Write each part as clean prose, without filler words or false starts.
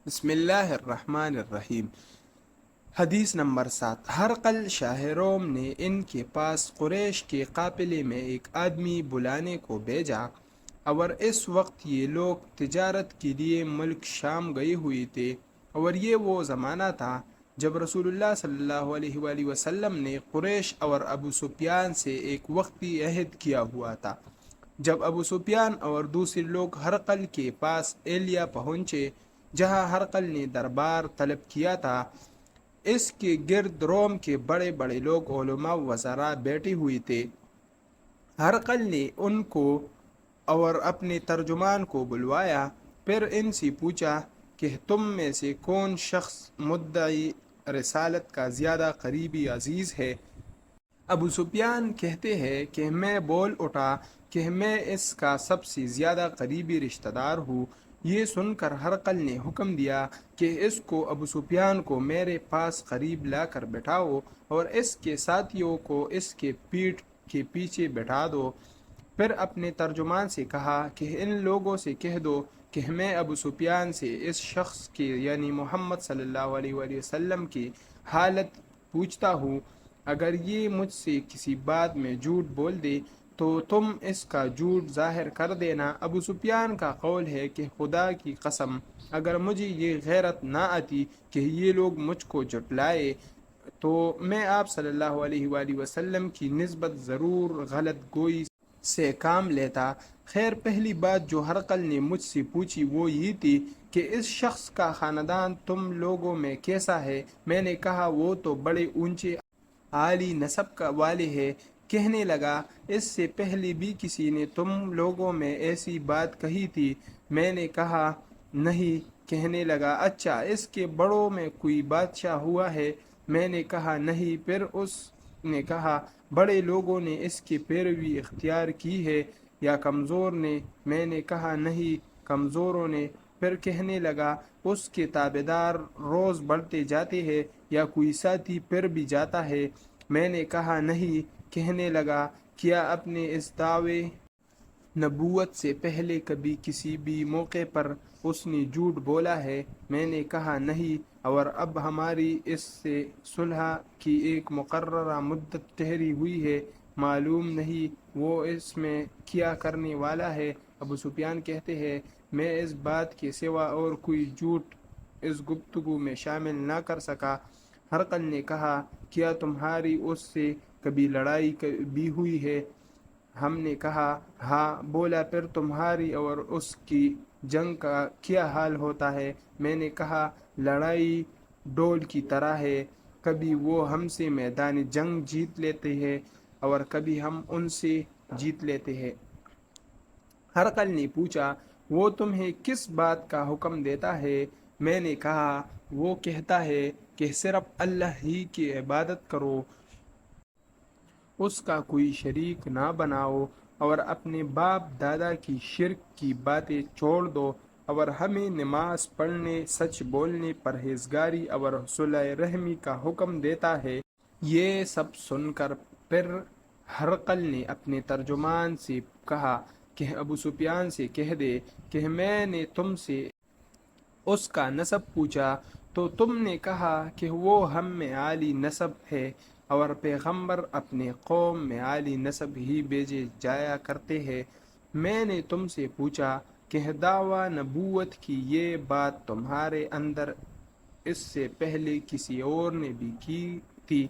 بسم اللہ الرحمن الرحیم۔ حدیث نمبر 7۔ ہرقل شاہ روم نے ان کے پاس قریش کے قافلے میں ایک آدمی بلانے کو بھیجا، اور اس وقت یہ لوگ تجارت کے لیے ملک شام گئے ہوئے تھے، اور یہ وہ زمانہ تھا جب رسول اللہ صلی اللہ علیہ وآلہ وسلم نے قریش اور ابو سفیان سے ایک وقتی عہد کیا ہوا تھا۔ جب ابو سفیان اور دوسرے لوگ ہرقل کے پاس ایلیا پہنچے، جہاں ہرقل نے دربار طلب کیا تھا، اس کے گرد روم کے بڑے بڑے لوگ علماء وزراء بیٹھے ہوئے تھے۔ ہرقل نے ان کو اور اپنے ترجمان کو بلوایا، پھر ان سے پوچھا کہ تم میں سے کون شخص مدعی رسالت کا زیادہ قریبی عزیز ہے؟ ابو سفیان کہتے ہیں کہ میں بول اٹھا کہ میں اس کا سب سے زیادہ قریبی رشتہ دار ہوں۔ یہ سن کر ہرقل نے حکم دیا کہ اس کو ابو سفیان کو میرے پاس قریب لا کر بٹھاؤ، اور اس کے ساتھیوں کو اس کے پیٹھ کے پیچھے بٹھا دو۔ پھر اپنے ترجمان سے کہا کہ ان لوگوں سے کہہ دو کہ میں ابو سفیان سے اس شخص کے یعنی محمد صلی اللہ علیہ وآلہ وسلم کی حالت پوچھتا ہوں۔ اگر یہ مجھ سے کسی بات میں جھوٹ بول دے تو تم اس کا جھوٹ ظاہر کر دینا۔ ابو سفیان کا قول ہے کہ خدا کی قسم، اگر مجھے یہ غیرت نہ آتی کہ یہ لوگ مجھ کو جھٹلائے تو میں آپ صلی اللہ علیہ وآلہ وسلم کی نسبت ضرور غلط گوئی سے کام لیتا۔ خیر، پہلی بات جو ہرقل نے مجھ سے پوچھی وہ یہ تھی کہ اس شخص کا خاندان تم لوگوں میں کیسا ہے؟ میں نے کہا وہ تو بڑے اونچے عالی نسب کا والے ہے۔ کہنے لگا اس سے پہلے بھی کسی نے تم لوگوں میں ایسی بات کہی تھی؟ میں نے کہا نہیں۔ کہنے لگا اچھا، اس کے بڑوں میں کوئی بادشاہ ہوا ہے؟ میں نے کہا نہیں۔ پھر اس نے کہا بڑے لوگوں نے اس کی پیروی اختیار کی ہے یا کمزور نے؟ میں نے کہا نہیں، کمزوروں نے۔ پھر کہنے لگا اس کے تابعدار روز بڑھتے جاتے ہیں یا کوئی ساتھی پھر بھی جاتا ہے؟ میں نے کہا نہیں۔ کہنے لگا کیا اپنے اس دعوے نبوت سے پہلے کبھی کسی بھی موقع پر اس نے جھوٹ بولا ہے؟ میں نے کہا نہیں۔ اور اب ہماری اس سے صلح کی ایک مقررہ مدت ٹھہری ہوئی ہے، معلوم نہیں وہ اس میں کیا کرنے والا ہے۔ ابو سفیان کہتے ہیں میں اس بات کے سوا اور کوئی جھوٹ اس گفتگو میں شامل نہ کر سکا۔ ہرقل نے کہا کیا تمہاری اس سے کبھی لڑائی بھی ہوئی ہے؟ ہم نے کہا ہاں۔ بولا پھر تمہاری اور اس کی جنگ کا کیا حال ہوتا ہے؟ میں نے کہا لڑائی ڈول کی طرح ہے، کبھی وہ ہم سے میدان جنگ جیت لیتے ہیں اور کبھی ہم ان سے جیت لیتے ہیں۔ ہرقل نے پوچھا وہ تمہیں کس بات کا حکم دیتا ہے؟ میں نے کہا وہ کہتا ہے کہ صرف اللہ ہی کی عبادت کرو، اس کا کوئی شریک نہ بناؤ، اور اپنے باپ دادا کی شرک کی باتیں چھوڑ دو، اور ہمیں نماز پڑھنے، سچ بولنے، پرہیزگاری اور صلہ رحمی کا حکم دیتا ہے۔ یہ سب سن کر پھر ہرقل نے اپنے ترجمان سے کہا کہ ابو سفیان سے کہہ دے کہ میں نے تم سے اس کا نسب پوچھا تو تم نے کہا کہ وہ ہم میں عالی نسب ہے، اور پیغمبر اپنے قوم میں عالی نسب ہی بھیجے جایا کرتے ہیں۔ میں نے تم سے پوچھا کہ دعویٰ نبوت کی یہ بات تمہارے اندر اس سے پہلے کسی اور نے بھی کی تھی؟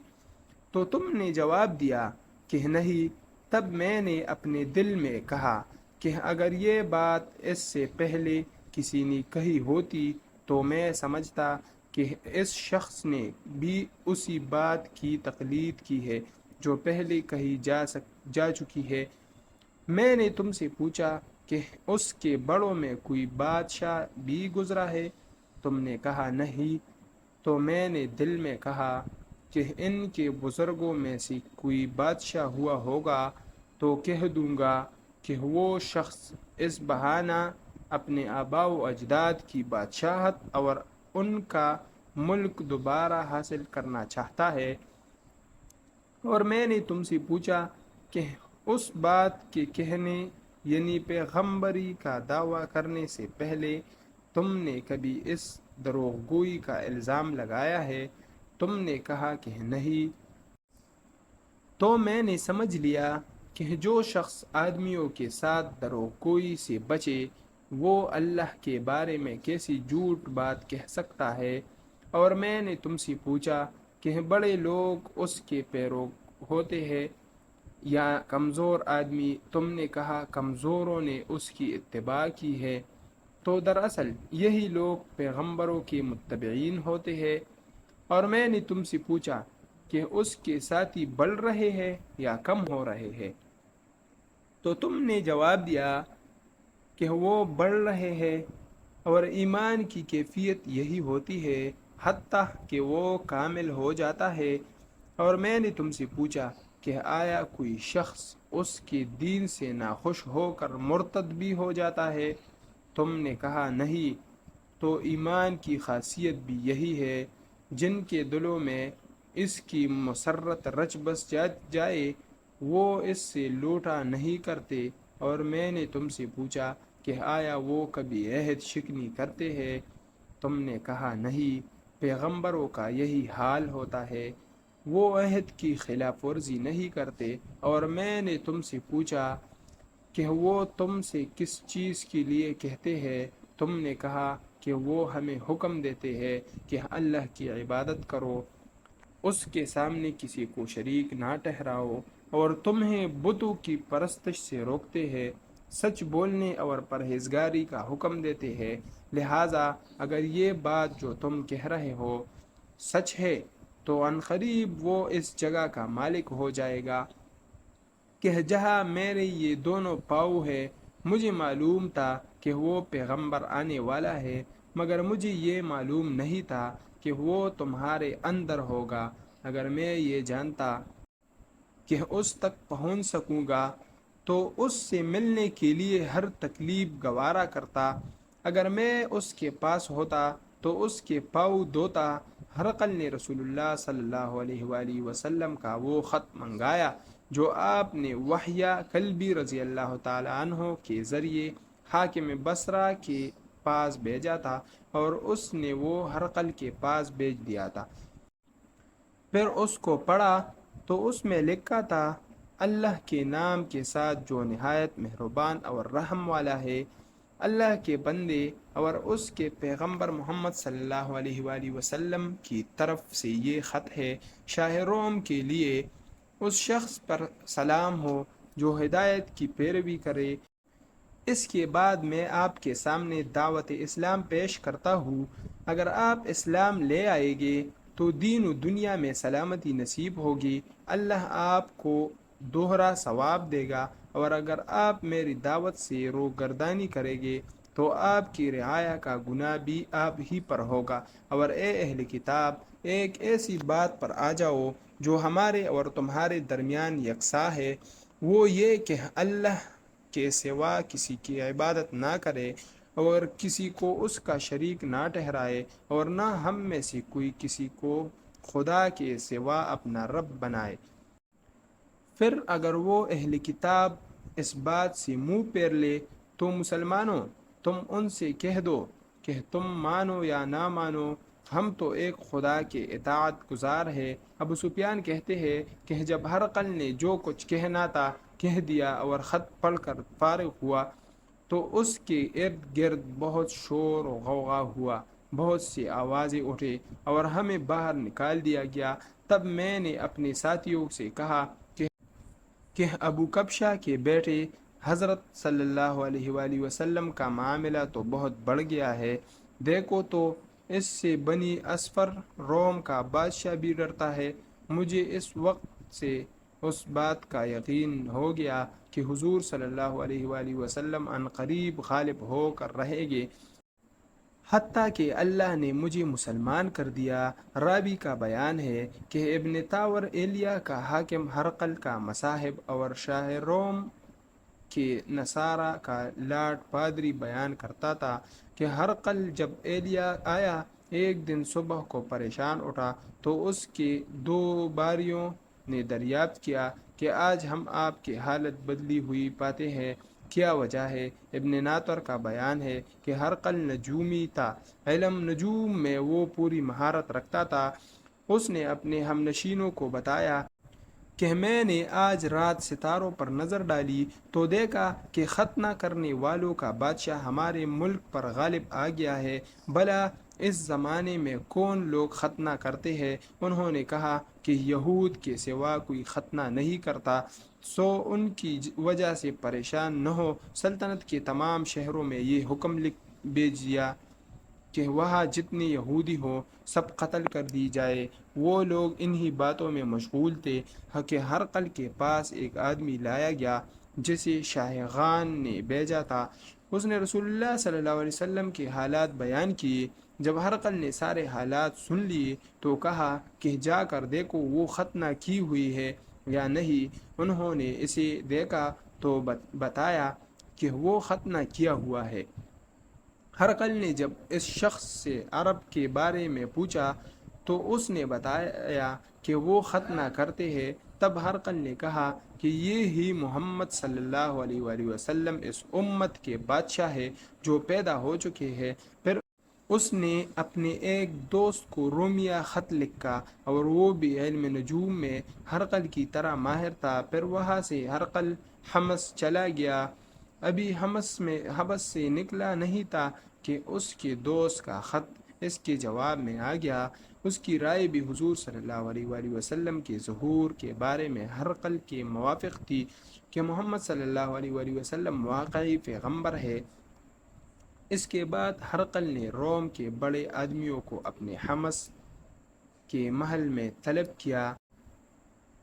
تو تم نے جواب دیا کہ نہیں۔ تب میں نے اپنے دل میں کہا کہ اگر یہ بات اس سے پہلے کسی نے کہی ہوتی تو میں سمجھتا کہ اس شخص نے بھی اسی بات کی تقلید کی ہے جو پہلے کہی جا چکی ہے۔ میں نے تم سے پوچھا کہ اس کے بڑوں میں کوئی بادشاہ بھی گزرا ہے؟ تم نے کہا نہیں۔ تو میں نے دل میں کہا کہ ان کے بزرگوں میں سے کوئی بادشاہ ہوا ہوگا تو کہہ دوں گا کہ وہ شخص اس بہانہ اپنے آباء و اجداد کی بادشاہت اور ان کا ملک دوبارہ حاصل کرنا چاہتا ہے۔ اور میں نے تم سے پوچھا کہ اس بات کے کہنے یعنی پیغمبری کا دعویٰ کرنے سے پہلے تم نے کبھی اس دروغ گوئی کا الزام لگایا ہے؟ تم نے کہا کہ نہیں۔ تو میں نے سمجھ لیا کہ جو شخص آدمیوں کے ساتھ دروغ گوئی سے بچے وہ اللہ کے بارے میں کیسی جھوٹ بات کہہ سکتا ہے۔ اور میں نے تم سے پوچھا کہ بڑے لوگ اس کے پیرو ہوتے ہیں یا کمزور آدمی؟ تم نے کہا کمزوروں نے اس کی اتباع کی ہے۔ تو دراصل یہی لوگ پیغمبروں کے متبعین ہوتے ہیں۔ اور میں نے تم سے پوچھا کہ اس کے ساتھی بڑھ رہے ہیں یا کم ہو رہے ہیں؟ تو تم نے جواب دیا کہ وہ بڑھ رہے ہیں، اور ایمان کی کیفیت یہی ہوتی ہے حتیٰ کہ وہ کامل ہو جاتا ہے۔ اور میں نے تم سے پوچھا کہ آیا کوئی شخص اس کے دین سے ناخوش ہو کر مرتد بھی ہو جاتا ہے؟ تم نے کہا نہیں۔ تو ایمان کی خاصیت بھی یہی ہے، جن کے دلوں میں اس کی مسرت رچ بس جائے وہ اس سے لوٹا نہیں کرتے۔ اور میں نے تم سے پوچھا کہ آیا وہ کبھی عہد شکنی کرتے ہیں؟ تم نے کہا نہیں۔ پیغمبروں کا یہی حال ہوتا ہے، وہ عہد کی خلاف ورزی نہیں کرتے۔ اور میں نے تم سے پوچھا کہ وہ تم سے کس چیز کے لیے کہتے ہیں؟ تم نے کہا کہ وہ ہمیں حکم دیتے ہیں کہ اللہ کی عبادت کرو، اس کے سامنے کسی کو شریک نہ ٹھہراؤ، اور تمہیں بتوں کی پرستش سے روکتے ہیں، سچ بولنے اور پرہیزگاری کا حکم دیتے ہیں۔ لہٰذا اگر یہ بات جو تم کہہ رہے ہو سچ ہے تو عنقریب وہ اس جگہ کا مالک ہو جائے گا کہ جہاں میرے یہ دونوں پاؤں ہے۔ مجھے معلوم تھا کہ وہ پیغمبر آنے والا ہے، مگر مجھے یہ معلوم نہیں تھا کہ وہ تمہارے اندر ہوگا۔ اگر میں یہ جانتا کہ اس تک پہنچ سکوں گا تو اس سے ملنے کے لیے ہر تکلیف گوارا کرتا۔ اگر میں اس کے پاس ہوتا تو اس کے پاؤں دھوتا۔ ہرقل نے رسول اللہ صلی اللہ علیہ وآلہ وسلم کا وہ خط منگایا جو آپ نے وحیہ کلبی رضی اللہ تعالی عنہ کے ذریعے حاکم بصرہ کے پاس بھیجا تھا، اور اس نے وہ ہرقل کے پاس بھیج دیا تھا۔ پھر اس کو پڑھا تو اس میں لکھا تھا، اللہ کے نام کے ساتھ جو نہایت مہربان اور رحم والا ہے۔ اللہ کے بندے اور اس کے پیغمبر محمد صلی اللہ علیہ وآلہ وسلم کی طرف سے یہ خط ہے۔ شاہ روم کے لیے اس شخص پر سلام ہو جو ہدایت کی پیروی کرے۔ اس کے بعد میں آپ کے سامنے دعوت اسلام پیش کرتا ہوں۔ اگر آپ اسلام لے آئیں گے تو دین و دنیا میں سلامتی نصیب ہوگی، اللہ آپ کو دوہرا ثواب دے گا، اور اگر آپ میری دعوت سے روگردانی کریں گے تو آپ کی رعایا کا گناہ بھی آپ ہی پر ہوگا۔ اور اے اہل کتاب، ایک ایسی بات پر آ جاؤ جو ہمارے اور تمہارے درمیان یکساں ہے، وہ یہ کہ اللہ کے سوا کسی کی عبادت نہ کرے اور کسی کو اس کا شریک نہ ٹھہرائے، اور نہ ہم میں سے کوئی کسی کو خدا کے سوا اپنا رب بنائے۔ پھر اگر وہ اہل کتاب اس بات سے منہ پھیر لے تو مسلمانوں، تم ان سے کہہ دو کہ تم مانو یا نہ مانو، ہم تو ایک خدا کے اطاعت گزار ہے۔ ابو سفیان کہتے ہیں کہ جب ہرقل نے جو کچھ کہنا تھا کہہ دیا اور خط پڑھ کر فارغ ہوا تو اس کے ارد گرد بہت شور و غوغا ہوا، بہت سی آوازیں اٹھے اور ہمیں باہر نکال دیا گیا۔ تب میں نے اپنے ساتھیوں سے کہا کہ ابو کبشہ کے بیٹے حضرت صلی اللہ علیہ وآلہ وسلم کا معاملہ تو بہت بڑھ گیا ہے، دیکھو تو اس سے بنی اصفر روم کا بادشاہ بھی ڈرتا ہے۔ مجھے اس وقت سے اس بات کا یقین ہو گیا کہ حضور صلی اللہ علیہ وآلہ وسلم عنقریب غالب ہو کر رہیں گے، حتیٰ کہ اللہ نے مجھے مسلمان کر دیا۔ رابی کا بیان ہے کہ ابن تاور ایلیا کا حاکم ہرقل کا مصاحب اور شاہ روم کے نصارہ کا لاٹ پادری بیان کرتا تھا کہ ہرقل جب ایلیا آیا ایک دن صبح کو پریشان اٹھا تو اس کے دو باریوں نے دریافت کیا کہ آج ہم آپ کی حالت بدلی ہوئی پاتے ہیں، کیا وجہ ہے؟ ابن ناطر کا بیان ہے کہ ہرقل نجومی تھا، علم نجوم میں وہ پوری مہارت رکھتا تھا۔ اس نے اپنے ہم نشینوں کو بتایا کہ میں نے آج رات ستاروں پر نظر ڈالی تو دیکھا کہ ختنہ کرنے والوں کا بادشاہ ہمارے ملک پر غالب آ گیا ہے، بھلا اس زمانے میں کون لوگ ختنہ کرتے ہیں؟ انہوں نے کہا کہ یہود کے سوا کوئی ختنہ نہیں کرتا، سو ان کی وجہ سے پریشان نہ ہو۔ سلطنت کے تمام شہروں میں یہ حکم لکھ بھیج دیا کہ وہاں جتنے یہودی ہوں سب قتل کر دی جائے۔ وہ لوگ انہی باتوں میں مشغول تھے کہ ہرقل کے پاس ایک آدمی لایا گیا جسے شاہغان نے بھیجا تھا۔ اس نے رسول اللہ صلی اللہ علیہ وسلم کے حالات بیان کیے۔ جب ہرقل نے سارے حالات سن لیے تو کہا کہ جا کر دیکھو وہ ختنہ کی ہوئی ہے یا نہیں۔ انہوں نے اسے دیکھا تو بتایا کہ وہ ختنہ کیا ہوا ہے۔ ہرقل نے جب اس شخص سے عرب کے بارے میں پوچھا تو اس نے بتایا کہ وہ ختنہ کرتے ہیں۔ تب ہرقل نے کہا کہ یہ ہی محمد صلی اللہ علیہ وآلہ وسلم اس امت کے بادشاہ ہے جو پیدا ہو چکے ہیں۔ پھر اس نے اپنے ایک دوست کو رومیہ خط لکھا اور وہ بھی علم نجوم میں ہرقل کی طرح ماہر تھا۔ پھر وہاں سے ہرقل حمص چلا گیا۔ ابھی حبس سے نکلا نہیں تھا کہ اس کے دوست کا خط اس کے جواب میں آ گیا۔ اس کی رائے بھی حضور صلی اللہ علیہ وآلہ وسلم کے ظہور کے بارے میں ہرقل کے موافق تھی کہ محمد صلی اللہ علیہ وآلہ وسلم واقعی پیغمبر ہے۔ اس کے بعد ہرقل نے روم کے بڑے آدمیوں کو اپنے حمص کے محل میں طلب کیا۔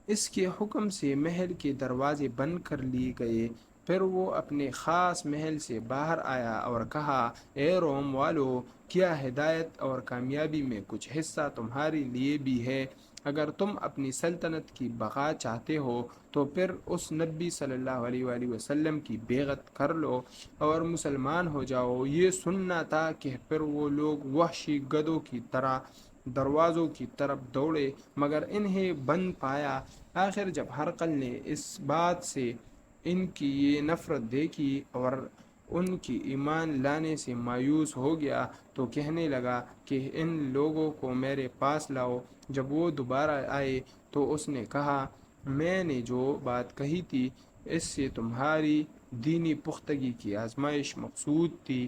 اس کے حکم سے محل کے دروازے بند کر لیے گئے۔ پھر وہ اپنے خاص محل سے باہر آیا اور کہا، اے روم والو، کیا ہدایت اور کامیابی میں کچھ حصہ تمہارے لیے بھی ہے؟ اگر تم اپنی سلطنت کی بقا چاہتے ہو تو پھر اس نبی صلی اللہ علیہ وآلہ وسلم کی بیعت کر لو اور مسلمان ہو جاؤ۔ یہ سننا تھا کہ پھر وہ لوگ وحشی گدھوں کی طرح دروازوں کی طرف دوڑے مگر انہیں بند پایا۔ آخر جب ہرقل نے اس بات سے ان کی یہ نفرت دیکھی اور ان کی ایمان لانے سے مایوس ہو گیا تو کہنے لگا کہ ان لوگوں کو میرے پاس لاؤ۔ جب وہ دوبارہ آئے تو اس نے کہا، میں نے جو بات کہی تھی اس سے تمہاری دینی پختگی کی آزمائش مقصود تھی،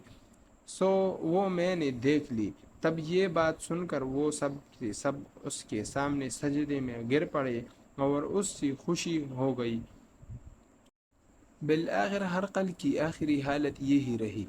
سو وہ میں نے دیکھ لی۔ تب یہ بات سن کر وہ سب کے سب اس کے سامنے سجدے میں گر پڑے اور اس سے خوشی ہو گئی۔ بالآخر ہرقل کی آخری حالت یہی رہی۔